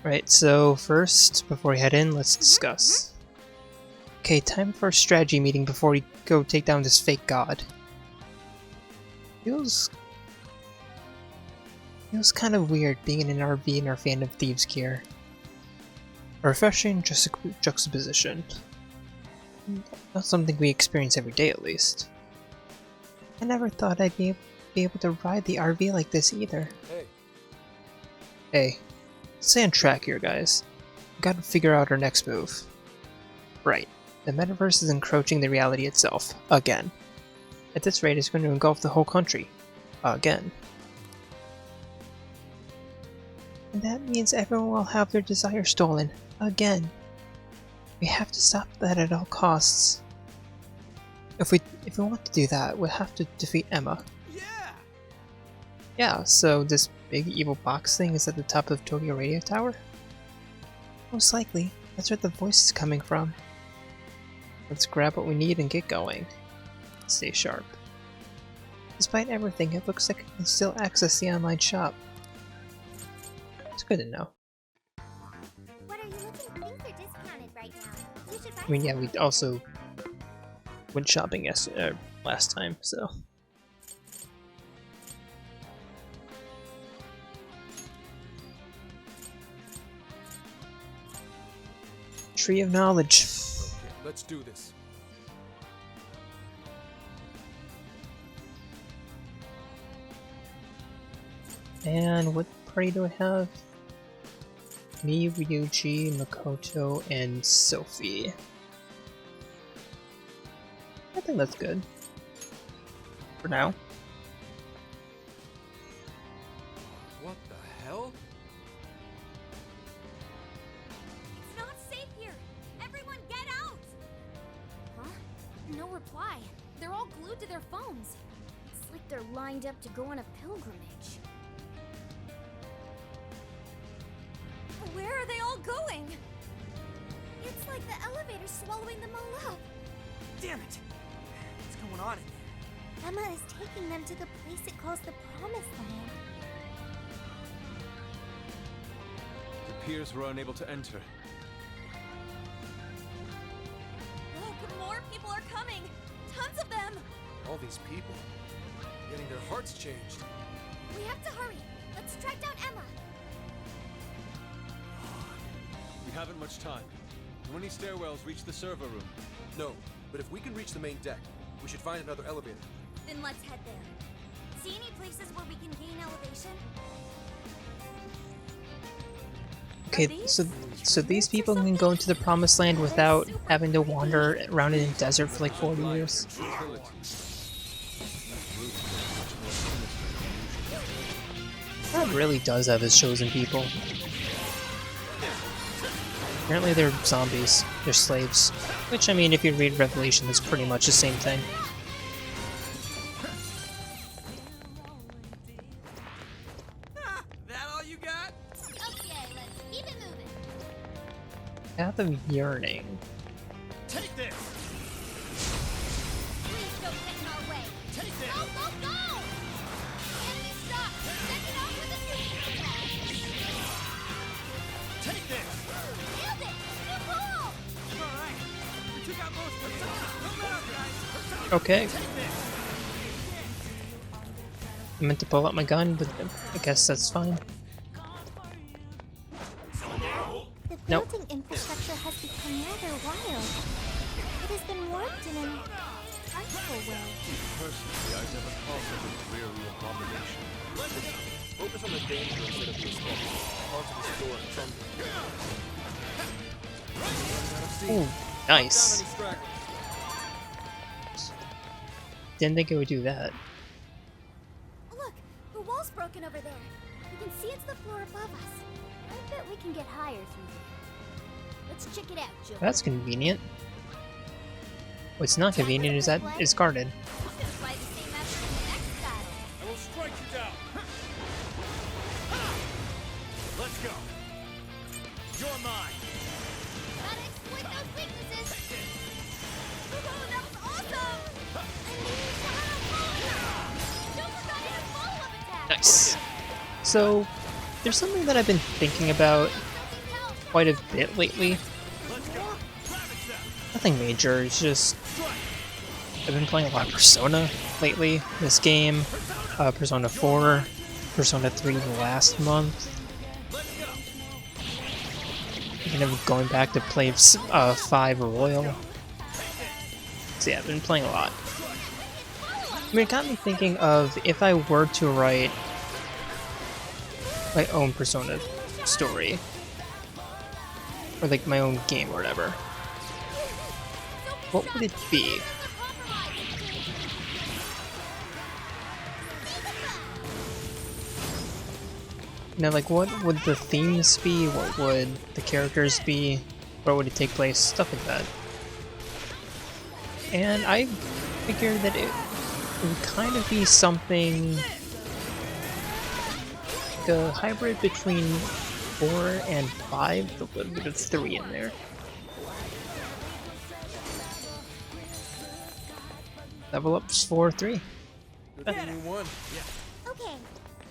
Right, so first, before we head in, let's discuss. Okay, time for a strategy meeting before we go take down this fake god. Feels kind of weird being in an RV in our Phantom Thieves gear. A refreshing juxtaposition. Not something we experience every day, at least. I never thought I'd be able to ride the RV like this either. Hey, stay on track here, guys. We gotta figure out our next move. Right, the metaverse is encroaching the reality itself, again. At this rate, it's going to engulf the whole country. Again. And that means everyone will have their desire stolen. Again. We have to stop that at all costs. If we want to do that, we'll have to defeat Emma. Yeah, so this big evil box thing is at the top of Toyko Radio Tower? Most likely. That's where the voice is coming from. Let's grab what we need and get going. Stay sharp. Despite everything, it looks like I can still access the online shop. It's good to know. What are you looking? Things are discounted right now. You should buy. I mean, yeah, we also went shopping last time, so. Tree of Knowledge. Okay, let's do this. And what party do I have? Me, Ryuji, Makoto, and Sophie. I think that's good. For now. What the hell? It's not safe here. Everyone get out! Huh? No reply. They're all glued to their phones. It's like they're lined up to go on a pilgrimage. Where are they all going? It's like the elevator's swallowing them all up. Damn it! What's going on in there? Emma is taking them to the place it calls the Promised Land. The peers were unable to enter. Look, more people are coming! Tons of them! All these people, getting their hearts changed. We have to hurry. Let's track down Emma. We haven't much time. Do any stairwells reach the server room? No, but if we can reach the main deck, we should find another elevator. Then let's head there. See any places where we can gain elevation? Okay, so these people can go into the Promised Land without having to wander around in a desert for like 40 years. God really does have his chosen people. Apparently they're zombies. They're slaves. Which, I mean, if you read Revelation, it's pretty much the same thing. That all you got? Okay, let's keep it moving. Path of Yearning. Take this! Please don't get in our way. Take this! Go, go, go! Enemy stop! Send it out with a super attack! Take this! Nailed it! New goal! Alright! We took out most of them! Come out, guys! Okay. Take this! I meant to pull out my gun, but I guess that's fine. The Nope. building infrastructure has become rather wild. It has been warped in an artful way. Personally, I've never called it a dreary abomination. Focus on the danger instead of the escape. Onto the store and trundle. Ooh, nice. Down any stragglers. Didn't think it would do that. Look, the wall's broken over there. We can see it's the floor above us. I bet we can get higher through there. Let's check it out, Joe. That's convenient. What's not convenient is that it's guarded. We should apply the same effort in the next battle. I will strike you down. Let's go! You're mine! Gotta exploit those weaknesses. Oh, that was awesome! Don't forget his follow-up attack. Nice. So, there's something that I've been thinking about quite a bit lately. Nothing major, it's just I've been playing a lot of Persona lately. This game, Persona 4, Persona 3 last month. Kind of going back to play 5 Royal. So yeah, I've been playing a lot. I mean, it got me thinking of if I were to write my own Persona story, or like my own game or whatever, what would it be? You know, like, what would the themes be? What would the characters be? Where would it take place? Stuff like that. And I figured that it would kind of be something like a hybrid between 4 and 5, with a little bit of 3 in there. Level ups for 3. Good thing you won. Okay,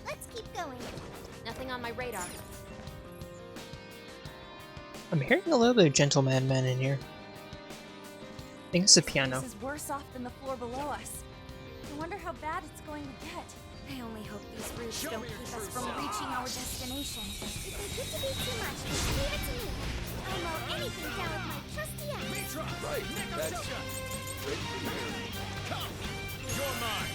let's keep going. Nothing on my radar. I'm hearing a little bit of Gentleman Man in here. I think it's a piano. This is worse off than the floor below us. I wonder how bad it's going to get. I only hope these roofs don't keep us from reaching our destination. If they get to be too much, just leave it to me. I'll mow anything down with my trusty axe. Right, that's great to hear. Come! You're mine!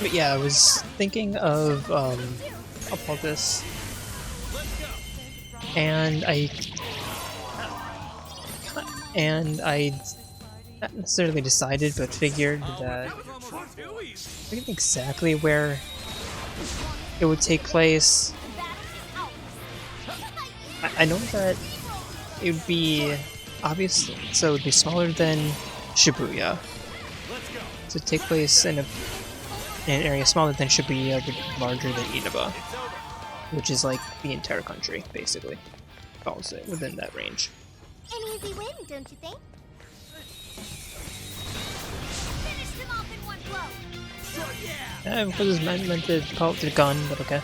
But yeah, I was thinking of, I'll pull this, and I not necessarily decided, but figured that I forget exactly where it would take place. I know that it would be obvious, so it would be smaller than Shibuya. To take place in an area smaller than Shibuya, but larger than Inaba, which is like the entire country, basically. Falls within that range. An easy win, don't you think? Finish them off in one blow. Because it's meant to call it the gun, but okay.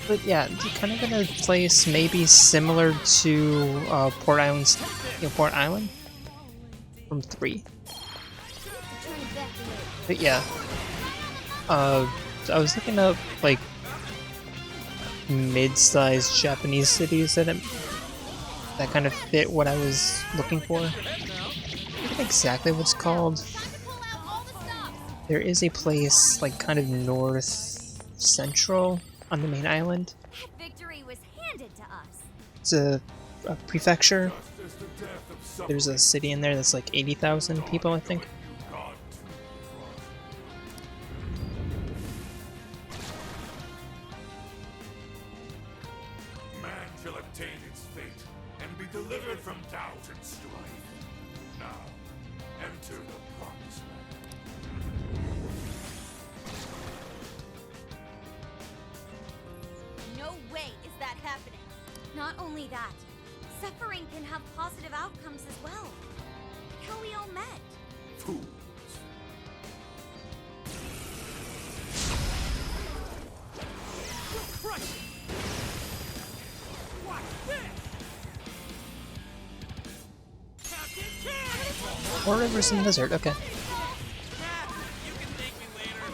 But yeah, kind of in a place maybe similar to Port Island from 3. But yeah, I was looking up like mid-sized Japanese cities that kind of fit what I was looking for. I forget exactly what it's called. There is a place like kind of north central on the main island. Victory was handed to us. It's a prefecture. There's a city in there that's like 80,000 people, I think. Man shall obtain its fate and be delivered from doubt and strife. Now, enter the promised land. No way is that happening. Not only that, suffering can have positive outcomes as well. Like how we all met. Fools. Four rivers in the desert, okay.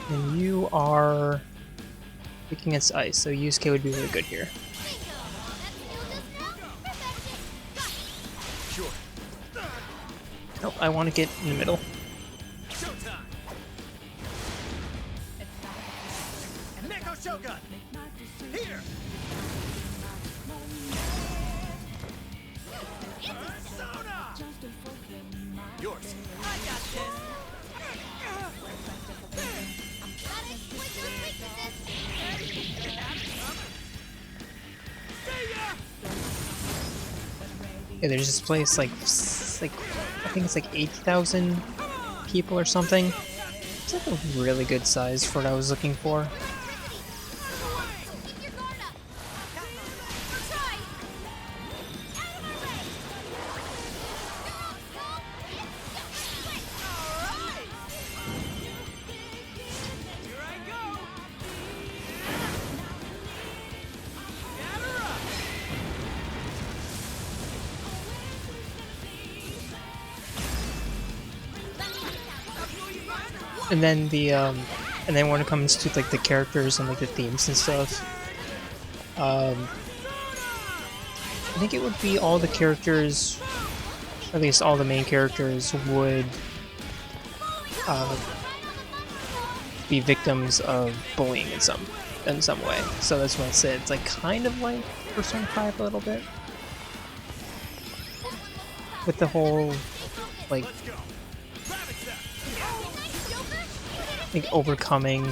And you are weak against ice, so Yusuke would be really good here. Sure. Nope, I want to get in the middle. Showtime! Neko Shogun! Here! Persona! Yours. I got this! Yeah, there's this place like I think it's like 80,000 people or something. It's like a really good size for what I was looking for. And then when it comes to like the characters and like the themes and stuff, I think it would be all the characters, at least all the main characters, would be victims of bullying in some way. So that's why I said it's like kind of like Persona 5 a little bit, with the whole like overcoming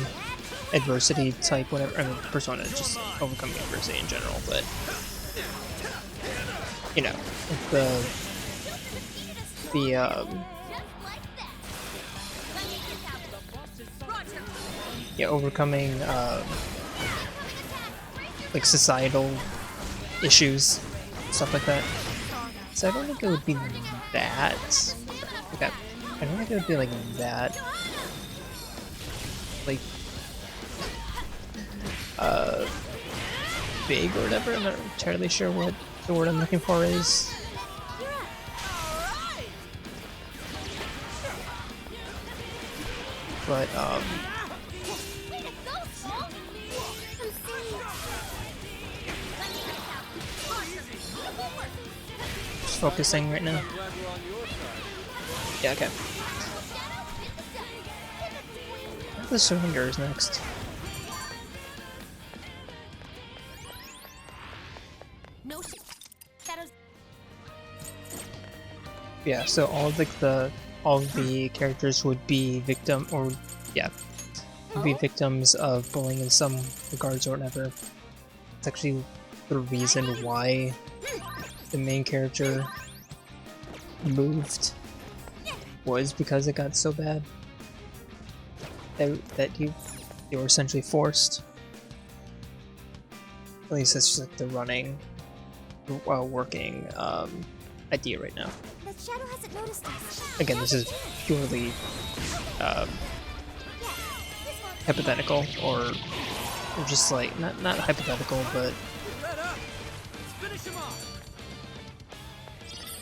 adversity type, whatever. I mean, Persona is just overcoming adversity in general, but you know, overcoming like societal issues, stuff like that. So I don't think it would be that. Okay, I don't think it would be like that. Like big or whatever. I'm not entirely sure what the word I'm looking for is. But just focusing right now. Yeah, okay. The surrender is next. Yeah, so all the characters would be victims of bullying in some regards or whatever. It's actually the reason why the main character moved, was because it got so bad that you were essentially forced. At least that's just like the working idea right now. Shadow hasn't noticed us. Again, this is purely hypothetical, or just like not hypothetical, but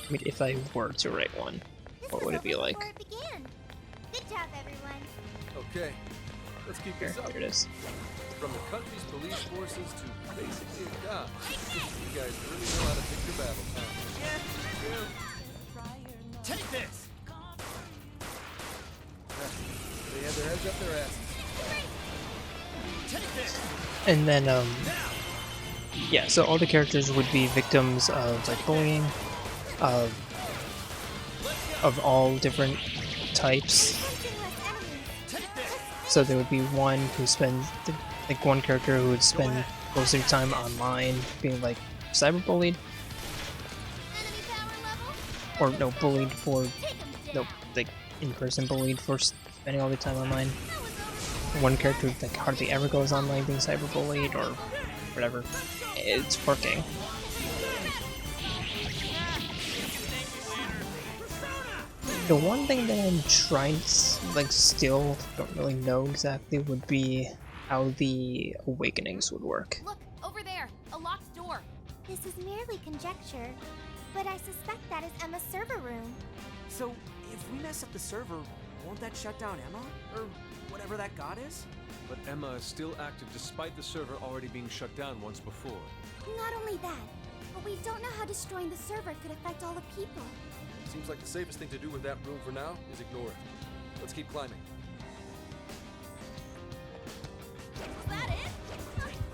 I mean, if I were to write one, what would it be like? Good job, everyone. Okay, let's keep this up. Here it is. From the country's police forces to basically a god. You guys really know how to pick your battles, huh? Take this! They had their heads up their asses. Take this! And then, yeah, so all the characters would be victims of like bullying, of all different types. So there would be one who spends, like one character who would spend most of their time online being like cyberbullied. Or no, bullied for, no, like in-person bullied for spending all the time online. One character like hardly ever goes online being cyberbullied or whatever. It's working. The one thing that I'm trying to, like, still don't really know exactly would be how the awakenings would work. Look, over there, a locked door. This is merely conjecture, but I suspect that is Emma's server room. So, if we mess up the server, won't that shut down Emma? Or whatever that god is? But Emma is still active despite the server already being shut down once before. Not only that, but we don't know how destroying the server could affect all the people. Seems like the safest thing to do with that room for now is ignore it. Let's keep climbing. Was that it?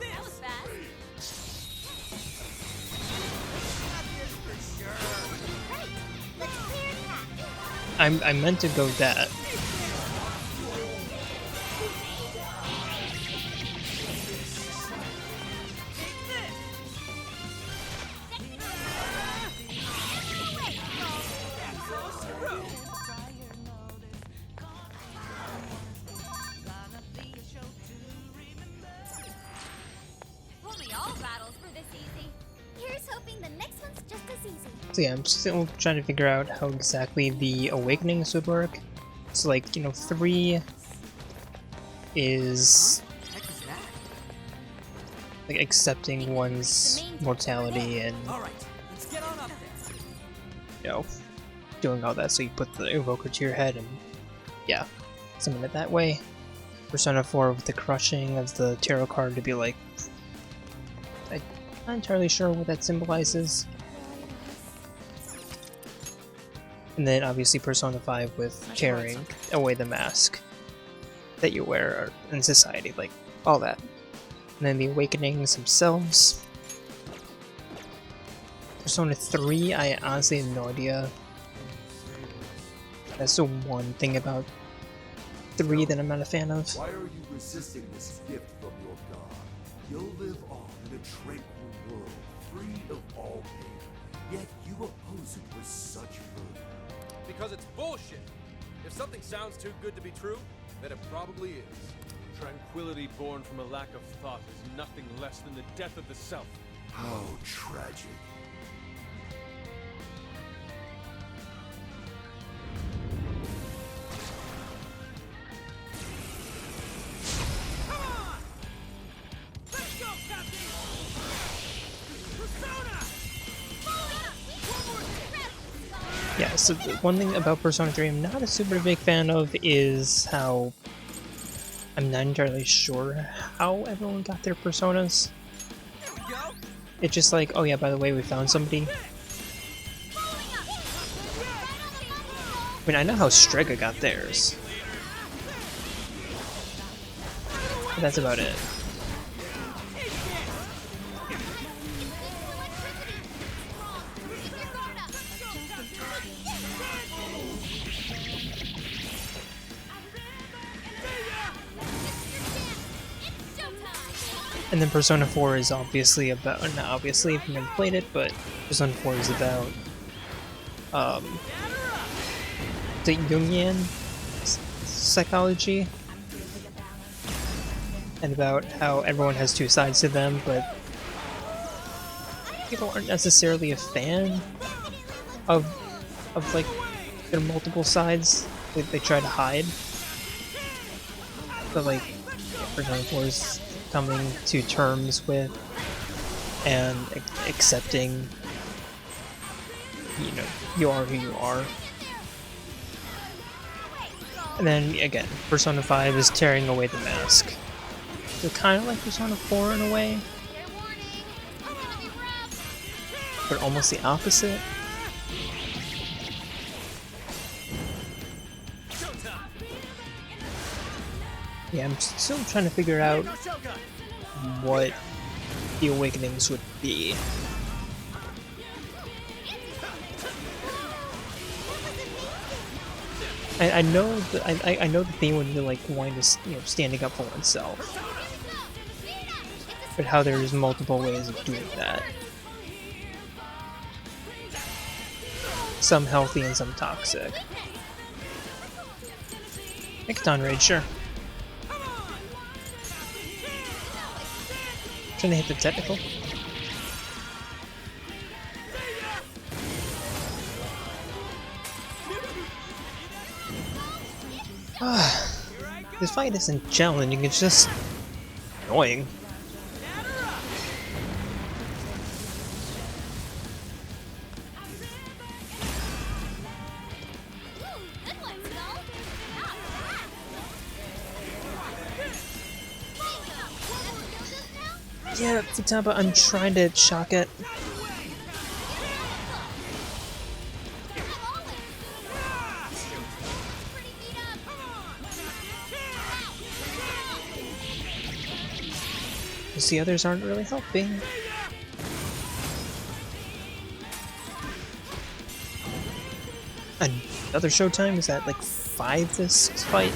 That was fast. Right, let's clear a path. I meant to go that. So yeah, I'm still trying to figure out how exactly the awakenings would work. So like, you know, 3 is like accepting one's mortality and, you know, doing all that. So you put the evoker to your head and yeah. summon it that way. Persona 4 with the crushing of the tarot card to be like... I'm not entirely sure what that symbolizes. And then obviously Persona 5 with carrying away the mask that you wear in society, like all that. And then the awakenings themselves. Persona 3, I honestly have no idea. That's the one thing about 3 that I'm not a fan of. Why are you resisting this gift from your god? You'll live on in a tranquil world, free of all pain. Yet you oppose it with such fervor. Because it's bullshit. If something sounds too good to be true, then it probably is. Tranquility born from a lack of thought is nothing less than the death of the self. How tragic. Yeah, so the one thing about Persona 3 I'm not a super big fan of is how I'm not entirely sure how everyone got their personas. It's just like, oh yeah, by the way, we found somebody. I mean, I know how Strega got theirs. But that's about it. And then Persona 4 is obviously about, not obviously if you've never played it, but Persona 4 is about the Jungian psychology and about how everyone has two sides to them, but people aren't necessarily a fan of like their multiple sides. They try to hide, but like Persona 4 is coming to terms with and accepting, you know, you are who you are. And then again, Persona 5 is tearing away the mask. So kind of like Persona 4 in a way, but almost the opposite. Yeah, I'm still trying to figure out what the awakenings would be. I know I know the theme would be like wanting to, you know, standing up for oneself, but how there's multiple ways of doing that. Some healthy and some toxic. Icton Raid, sure. Trying to hit the technical. This fight isn't challenging, it's just annoying. Yeah, Futaba, I'm trying to shock it. Because the others aren't really helping. Another showtime? Is that like 5 this fight?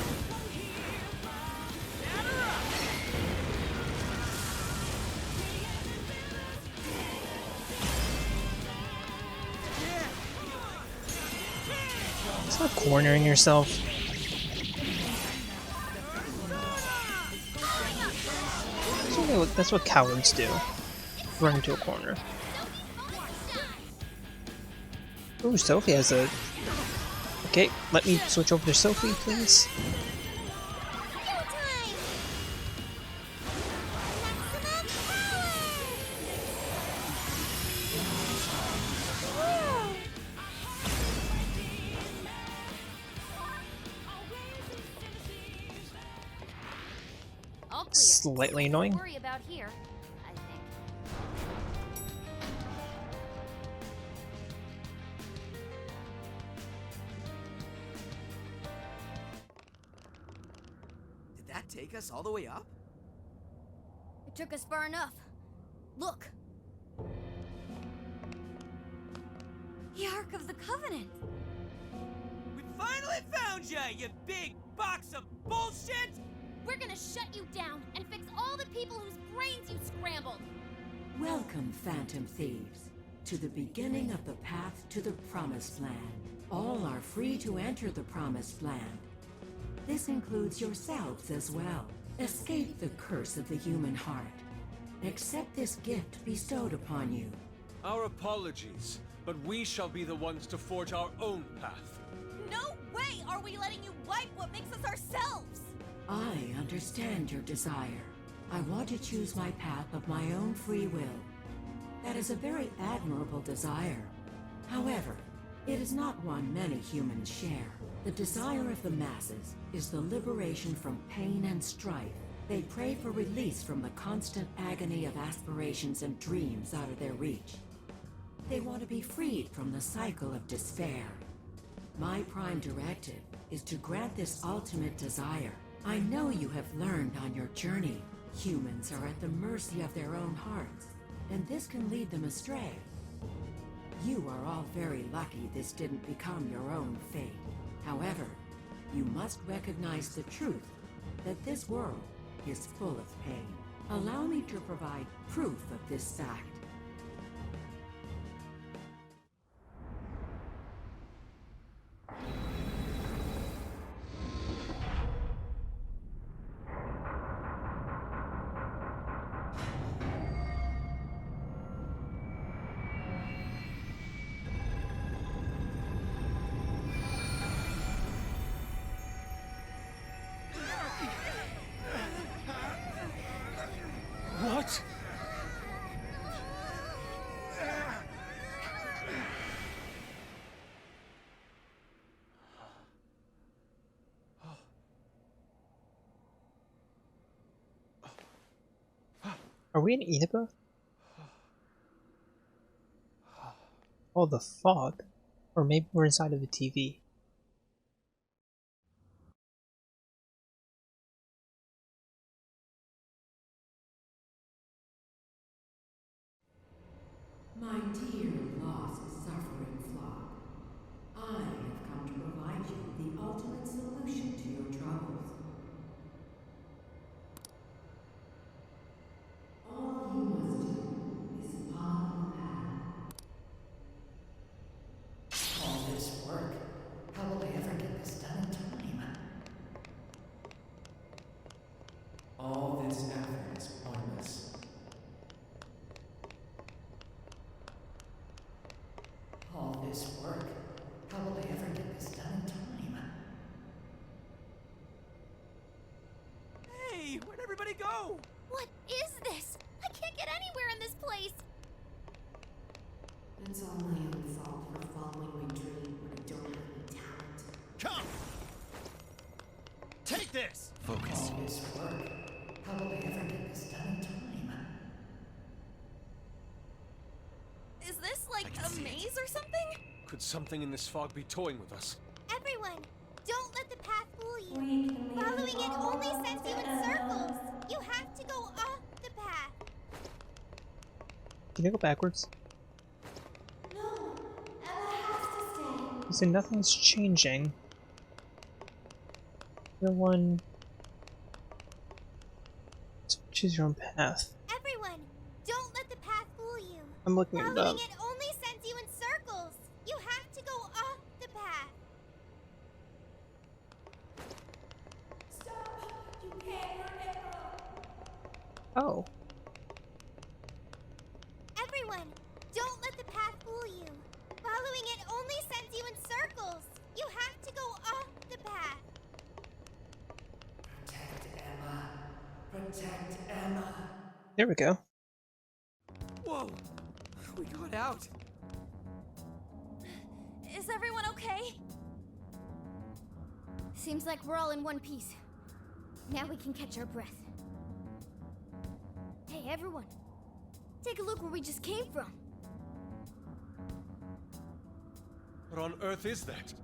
Stop cornering yourself. That's what cowards do. Run into a corner. Ooh, Sophie has a... Okay, let me switch over to Sophie, please. all clear. Slightly annoying. Nothing to worry about here, I think. Did that take us all the way up? It took us far enough. Look. The Ark of the Covenant. We finally found ya, you big box of bullshit! We're gonna shut you down and fix all the people whose brains you scrambled. Welcome, Phantom Thieves, to the beginning of the path to the Promised Land. All are free to enter the Promised Land. This includes yourselves as well. Escape the curse of the human heart. Accept this gift bestowed upon you. Our apologies, but we shall be the ones to forge our own path. No way are we letting you wipe what makes us ourselves! I understand your desire. I want to choose my path of my own free will. That is a very admirable desire. However, it is not one many humans share. The desire of the masses is the liberation from pain and strife. They pray for release from the constant agony of aspirations and dreams out of their reach. They want to be freed from the cycle of despair. My prime directive is to grant this ultimate desire. I know you have learned on your journey. Humans are at the mercy of their own hearts, and this can lead them astray. You are all very lucky this didn't become your own fate. However, you must recognize the truth that this world is full of pain. Allow me to provide proof of this fact. What? Are we in Edinburgh? Oh, the fog. Or maybe we're inside of the TV. My dear lost suffering flock, I have come to provide you the ultimate solution to your troubles. All you must do is follow the path. All this work, how will I ever get this done in time? All this effort is pointless. All this work, how will I ever get this done in time? Hey, where'd everybody go? What is this? I can't get anywhere in this place! It's all my own fault for following my dream when I don't have any talent. Come! Take this! Focus. All this work, how will I ever get this done in time? Is this like a maze or something? Could something in this fog be toying with us? Everyone, don't let the path fool you. Following it only sends you in circles. You have to go off the path. Can you go backwards? No, Emma has to stay. You see, nothing's changing. You're one. Choose your own path. Everyone, don't let the path fool you. I'm looking it up. Following it only sends you in circles. You have to go off the path. Stop! You can't hurt Emma. Oh. Everyone, don't let the path fool you. Following it only sends you in circles. You have to go off the path. Protect Emma. Protect Emma. There we go. Whoa! We got out! Is everyone okay? Seems like we're all in one piece. Now we can catch our breath. Hey, everyone. Take a look where we just came from. What on earth is that?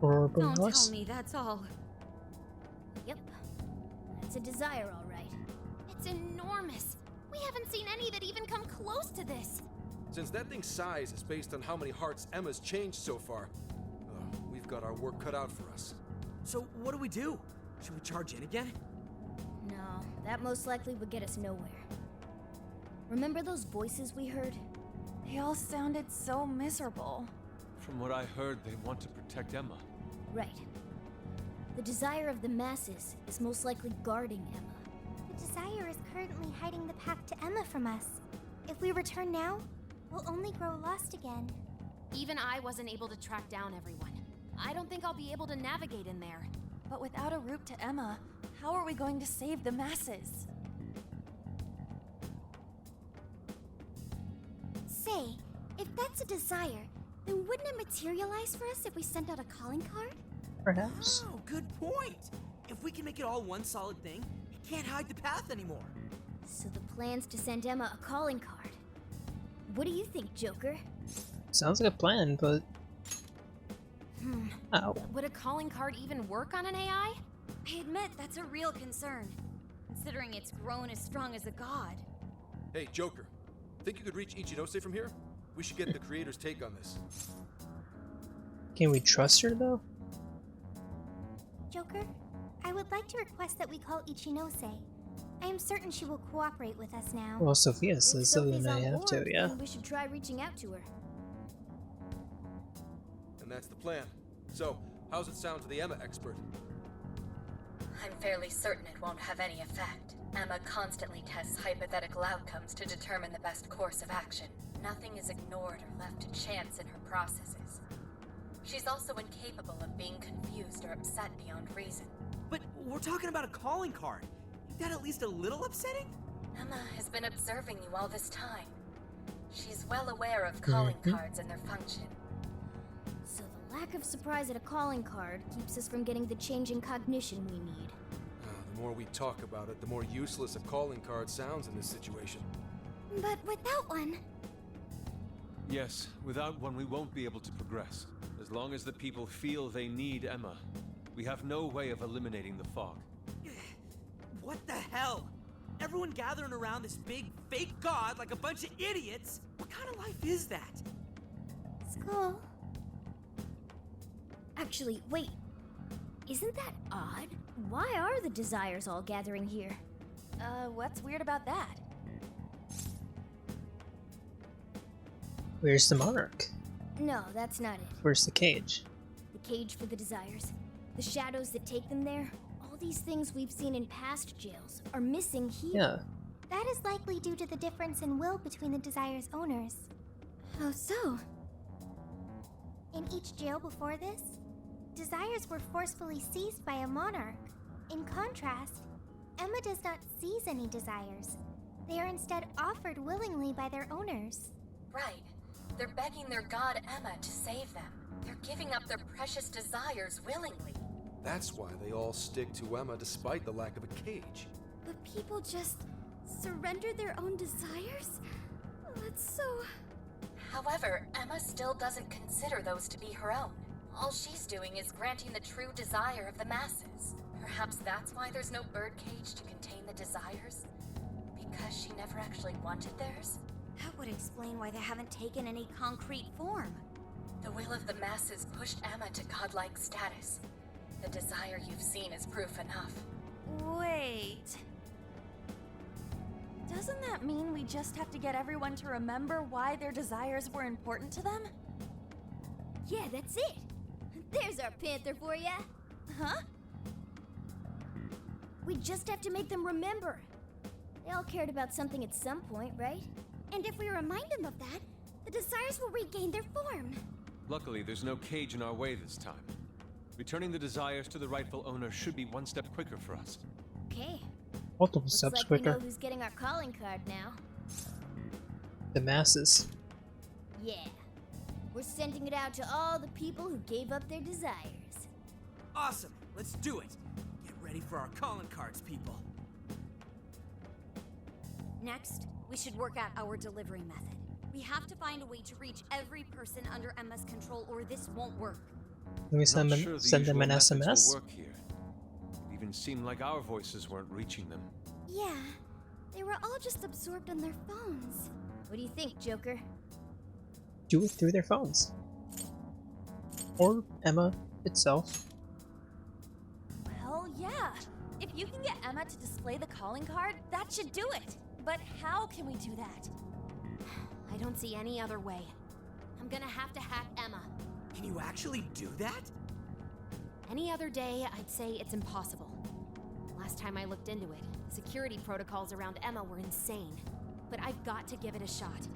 Or Don't below us? tell me that's all. Yep. That's a desire, all right. It's enormous. We haven't seen any that even come close to this. Since that thing's size is based on how many hearts Emma's changed so far, we've got our work cut out for us. So what do we do? Should we charge in again? No, that most likely would get us nowhere. Remember those voices we heard? They all sounded so miserable. From what I heard, they want to protect Emma. Right. The desire of the masses is most likely guarding Emma. The desire is currently hiding the path to Emma from us. If we return now, we'll only grow lost again. Even I wasn't able to track down everyone. I don't think I'll be able to navigate in there. But without a route to Emma, how are we going to save the masses? Say, if that's a desire, then wouldn't it materialize for us if we sent out a calling card? Perhaps. Oh, good point. If we can make it all one solid thing, it can't hide the path anymore. So the plan's to send Emma a calling card. What do you think, Joker? Sounds like a plan, but... Oh. Would a calling card even work on an AI? I admit that's a real concern, considering it's grown as strong as a god. Hey, Joker. Think you could reach Ichinose from here? We should get the creator's take on this. Can we trust her, though? Joker, I would like to request that we call Ichinose. I am certain she will cooperate with us now. Well, Sophia says so, then I have to, yeah. We should try reaching out to her. And that's the plan. So, how's it sound to the Emma expert? I'm fairly certain it won't have any effect. Emma constantly tests hypothetical outcomes to determine the best course of action. Nothing is ignored or left to chance in her processes. She's also incapable of being confused or upset beyond reason. But we're talking about a calling card. Isn't that at least a little upsetting? Emma has been observing you all this time. She's well aware of calling cards and their function. So the lack of surprise at a calling card keeps us from getting the change in cognition we need. The more we talk about it, the more useless a calling card sounds in this situation. But without one... Yes, without one we won't be able to progress. As long as the people feel they need Emma, we have no way of eliminating the fog. What the hell? Everyone gathering around this big, fake god like a bunch of idiots? What kind of life is that? School. Actually, wait. Isn't that odd? Why are the desires all gathering here? What's weird about that? Where's the monarch? No, that's not it. Where's the cage? The cage for the desires. The shadows that take them there. All these things we've seen in past jails are missing here. Yeah. That is likely due to the difference in will between the desire's owners. How so? In each jail before this, desires were forcefully seized by a monarch. In contrast, Emma does not seize any desires. They are instead offered willingly by their owners. Right. They're begging their god Emma to save them. They're giving up their precious desires willingly. That's why they all stick to Emma despite the lack of a cage. But people just surrender their own desires? That's so... However, Emma still doesn't consider those to be her own. All she's doing is granting the true desire of the masses. Perhaps that's why there's no birdcage to contain the desires? Because she never actually wanted theirs? That would explain why they haven't taken any concrete form. The will of the masses pushed Emma to godlike status. The desire you've seen is proof enough. Wait. Doesn't that mean we just have to get everyone to remember why their desires were important to them? Yeah, that's it. There's our panther for ya. Huh? We just have to make them remember. They all cared about something at some point, right? And if we remind them of that, the desires will regain their form. Luckily, there's no cage in our way this time. Returning the desires to the rightful owner should be one step quicker for us. Okay. Multiple Looks steps like quicker. we know who's getting our calling card now. The masses. Yeah. We're sending it out to all the people who gave up their desires. Awesome. Let's do it. Get ready for our calling cards, people. Next, we should work out our delivery method. We have to find a way to reach every person under Emma's control, or this won't work. Can we send them, Sure send them an methods will SMS? work here. It even seemed like our voices weren't reaching them. Yeah, they were all just absorbed on their phones. What do you think, Joker? Do it through their phones. Or Emma itself. Well, yeah. If you can get Emma to display the calling card, that should do it. But how can we do that? I don't see any other way. I'm gonna have to hack Emma. Can you actually do that? Any other day, I'd say it's impossible. Last time I looked into it, the security protocols around Emma were insane. But I've got to give it a shot.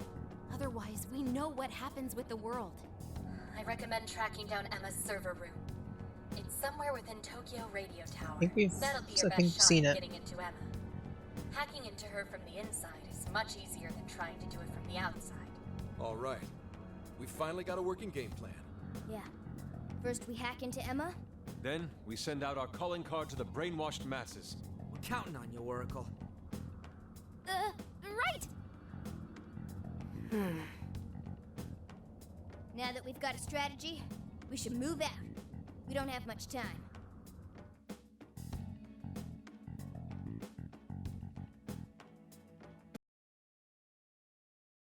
Otherwise, we know what happens with the world. I recommend tracking down Emma's server room. It's somewhere within Toyko Radio Tower. I think we've That'll be your I think best shot seen at it. getting into Emma. Hacking into her from the inside is much easier than trying to do it from the outside. All right. We finally got a working game plan. Yeah. First we hack into Emma. Then we send out our calling card to the brainwashed masses. We're counting on you, Oracle. Right! Now that we've got a strategy, we should move out. We don't have much time.